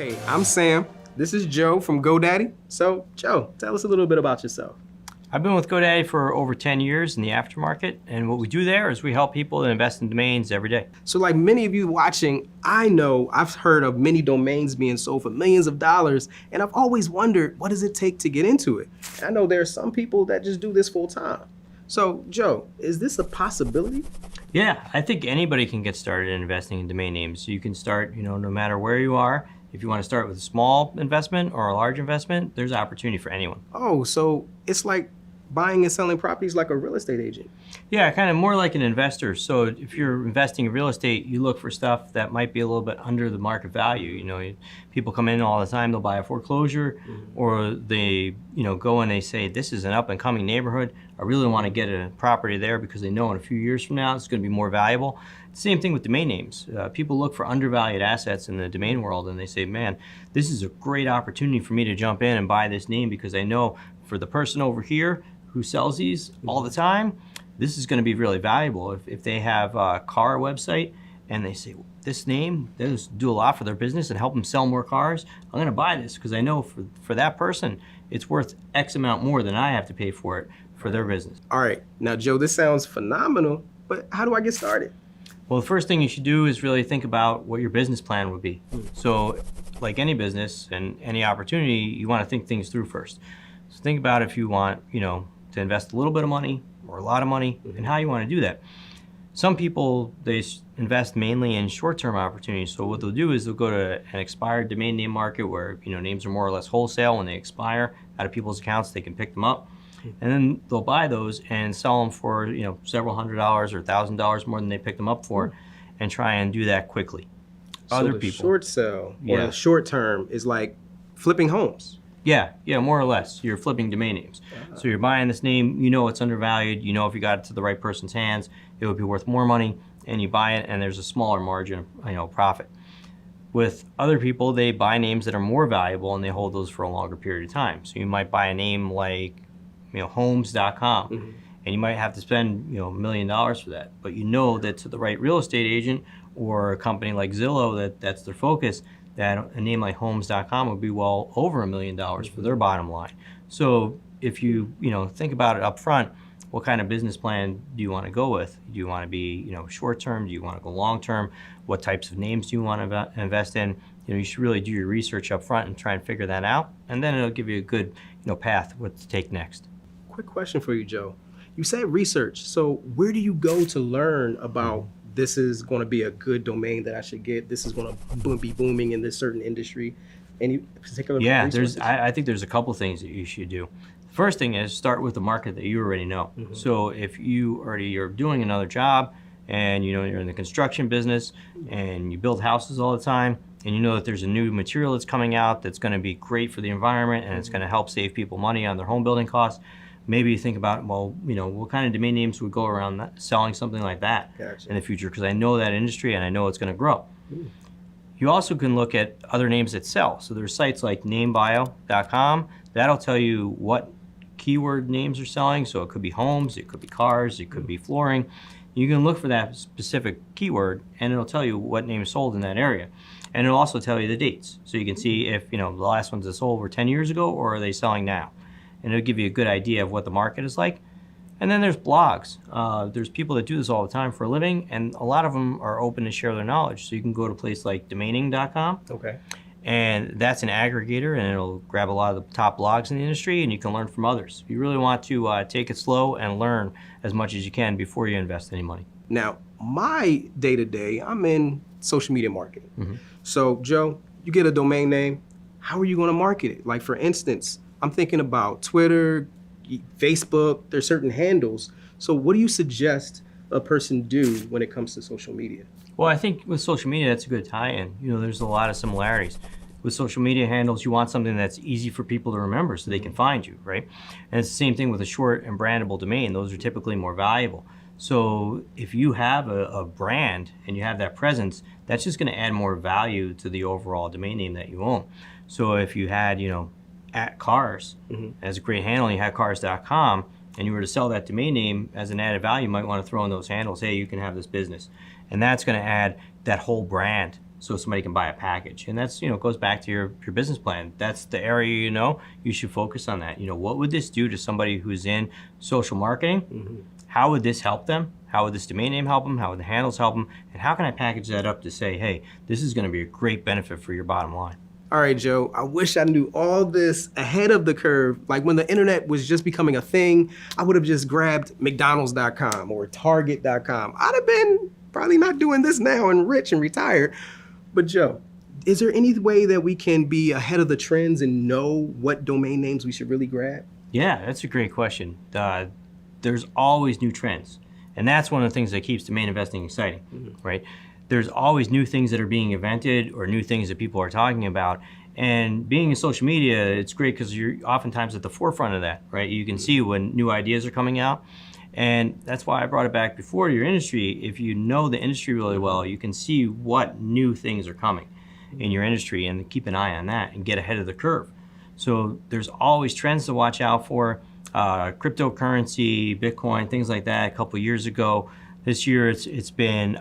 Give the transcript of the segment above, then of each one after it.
Hey, I'm Sam. This is Joe from GoDaddy. So, Joe, tell us a little bit about yourself. I've been with GoDaddy for over 10 years in the aftermarket, and what we do there is we help people invest in domains every day. So, like many of you watching, I know I've heard of many domains being sold for millions of dollars, and I've always wondered, what does it take to get into it? And I know there are some people that just do this full time. So, Joe, is this a possibility? Yeah, I think anybody can get started in investing in domain names. So you can start, no matter where you are. If you want to start with a small investment or a large investment, there's opportunity for anyone. Oh, so it's like buying and selling properties like a real estate agent. Yeah, kind of more like an investor. So if you're investing in real estate, you look for stuff that might be a little bit under the market value. People come in all the time, they'll buy a foreclosure, or they, go and they say, this is an up and coming neighborhood. I really want to get a property there because they know in a few years from now it's going to be more valuable. Same thing with domain names. People look for undervalued assets in the domain world and they say, man, this is a great opportunity for me to jump in and buy this name because I know for the person over here who sells these all the time, this is going to be really valuable. If they have a car website and they say, this name, they do a lot for their business and help them sell more cars, I'm going to buy this because I know for that person, it's worth X amount more than I have to pay for it for their business. All right, now Joe, this sounds phenomenal, but how do I get started? Well, the first thing you should do is really think about what your business plan would be. So like any business and any opportunity, you want to think things through first. So think about if you want, to invest a little bit of money or a lot of money and how you want to do that. Some people, they invest mainly in short-term opportunities. So what they'll do is they'll go to an expired domain name market where, names are more or less wholesale. When they expire out of people's accounts, they can pick them up. And then they'll buy those and sell them for, several $100s or $1,000 more than they picked them up for and try and do that quickly. So Other the people. short sell or the short term is like flipping homes. Yeah, more or less. You're flipping domain names. So you're buying this name, it's undervalued, if you got it to the right person's hands, it would be worth more money, and you buy it and there's a smaller margin of, profit. With other people, they buy names that are more valuable and they hold those for a longer period of time. So you might buy a name like, homes.com, and you might have to spend, $1 million for that. But that to the right real estate agent or a company like Zillow, that's their focus, that a name like homes.com would be well over $1 million for their bottom line. So if you, think about it up front, what kind of business plan do you want to go with? Do you want to be, short term? Do you want to go long term? What types of names do you want to invest in? You should really do your research up front and try and figure that out. And then it'll give you a good, path what to take next. Quick question for you, Joe. You said research. So where do you go to learn about this is going to be a good domain that I should get? This is going to be booming in this certain industry. Any particular resources? I think there's a couple things that you should do. The first thing is start with the market that you already know. So if you already are doing another job and you're in the construction business and you build houses all the time and you know that there's a new material that's coming out that's going to be great for the environment and it's going to help save people money on their home building costs, maybe you think about, what kind of domain names would go around selling something like that in the future, because I know that industry and I know it's going to grow. You also can look at other names that sell. So there's sites like namebio.com. That'll tell you what keyword names are selling. So it could be homes, it could be cars, it could be flooring. You can look for that specific keyword and it'll tell you what name is sold in that area. And it'll also tell you the dates. So you can see if, the last ones that sold were 10 years ago or are they selling now. And it'll give you a good idea of what the market is like. And then there's blogs. There's people that do this all the time for a living, and a lot of them are open to share their knowledge. So you can go to a place like domaining.com. Okay. And that's an aggregator, and it'll grab a lot of the top blogs in the industry, and you can learn from others. You really want to take it slow and learn as much as you can before you invest any money. Now, my day-to-day, I'm in social media marketing. So, Joe, you get a domain name. How are you going to market it? Like, for instance, I'm thinking about Twitter, Facebook, there's certain handles. So what do you suggest a person do when it comes to social media? Well, I think with social media, that's a good tie-in. There's a lot of similarities. With social media handles, you want something that's easy for people to remember so they can find you, right? And it's the same thing with a short and brandable domain. Those are typically more valuable. So if you have a brand and you have that presence, that's just going to add more value to the overall domain name that you own. So if you had, at cars as a great handle, and you had cars.com, and you were to sell that domain name as an added value, you might want to throw in those handles, hey, you can have this business. And that's going to add that whole brand. so somebody can buy a package. And that's, goes back to your business plan. That's the area, you should focus on that. What would this do to somebody who's in social marketing? How would this help them? How would this domain name help them? How would the handles help them? And how can I package that up to say, hey, this is going to be a great benefit for your bottom line? All right, Joe, I wish I knew all this ahead of the curve. Like when the internet was just becoming a thing, I would have just grabbed McDonald's.com or Target.com. I'd have been probably not doing this now and rich and retired. But Joe, is there any way that we can be ahead of the trends and know what domain names we should really grab? Yeah, that's a great question. There's always new trends. And that's one of the things that keeps domain investing exciting, right? There's always new things that are being invented or new things that people are talking about. And being in social media, it's great because you're oftentimes at the forefront of that, right? You can see when new ideas are coming out. And that's why I brought it back before to your industry. If you know the industry really well, you can see what new things are coming in your industry and keep an eye on that and get ahead of the curve. So there's always trends to watch out for. Cryptocurrency, Bitcoin, things like that. A couple years ago, this year it's been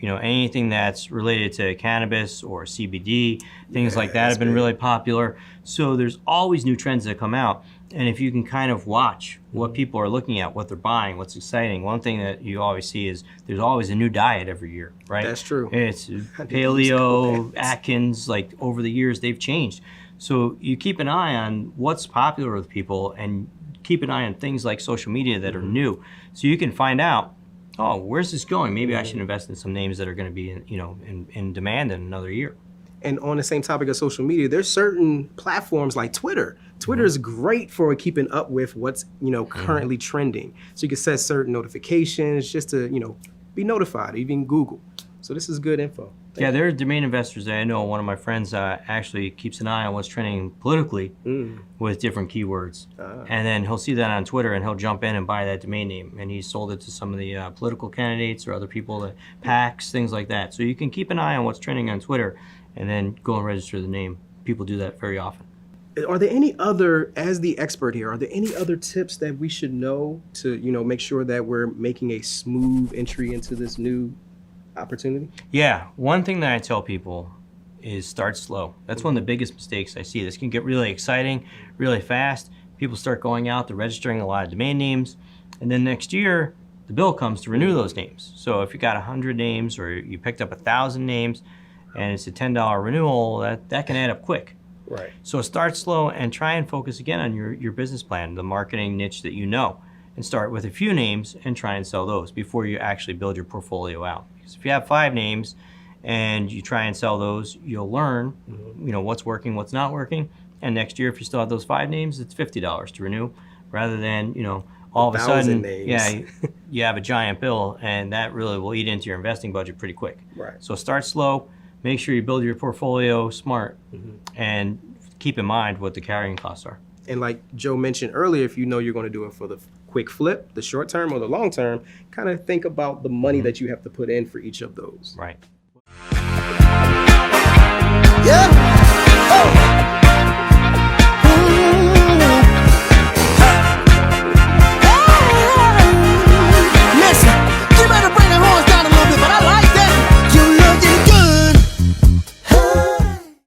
anything that's related to cannabis or CBD, things like that have been really popular. So there's always new trends that come out, and if you can kind of watch what people are looking at, what they're buying, what's exciting. One thing that you always see is there's always a new diet every year, right? That's true. It's paleo, Atkins. Like over the years, they've changed. So you keep an eye on what's popular with people and keep an eye on things like social media that are new, so you can find out, oh, where's this going? Maybe I should invest in some names that are going to be in demand in another year. And on the same topic of social media, there's certain platforms like Twitter. Twitter is great for keeping up with what's currently trending. So you can set certain notifications just to be notified. Even Google. So this is good info. Yeah, there are domain investors that I know. One of my friends actually keeps an eye on what's trending politically with different keywords. And then he'll see that on Twitter and he'll jump in and buy that domain name. And he's sold it to some of the political candidates or other people, that PACs, things like that. So you can keep an eye on what's trending on Twitter and then go and register the name. People do that very often. Are there any other, as the expert here, are there any other tips that we should know to make sure that we're making a smooth entry into this new opportunity? Yeah, one thing that I tell people is start slow. That's one of the biggest mistakes I see. This can get really exciting, really fast. People start going out, they're registering a lot of domain names, and then next year, the bill comes to renew those names. So if you got 100 names or you picked up 1,000 names and it's a $10 renewal, that can add up quick. Right. So start slow and try and focus again on your business plan, the marketing niche that you know, and start with a few names and try and sell those before you actually build your portfolio out. Because if you have 5 names and you try and sell those, you'll learn, what's working, what's not working. And next year, if you still have those 5 names, it's $50 to renew, rather than, all of a sudden, names. you have a giant bill, and that really will eat into your investing budget pretty quick. Right. So start slow, make sure you build your portfolio smart, and keep in mind what the carrying costs are. And like Joe mentioned earlier, if you know you're going to do it for the quick flip, the short term or the long term, kind of think about the money that you have to put in for each of those. Right. Yeah.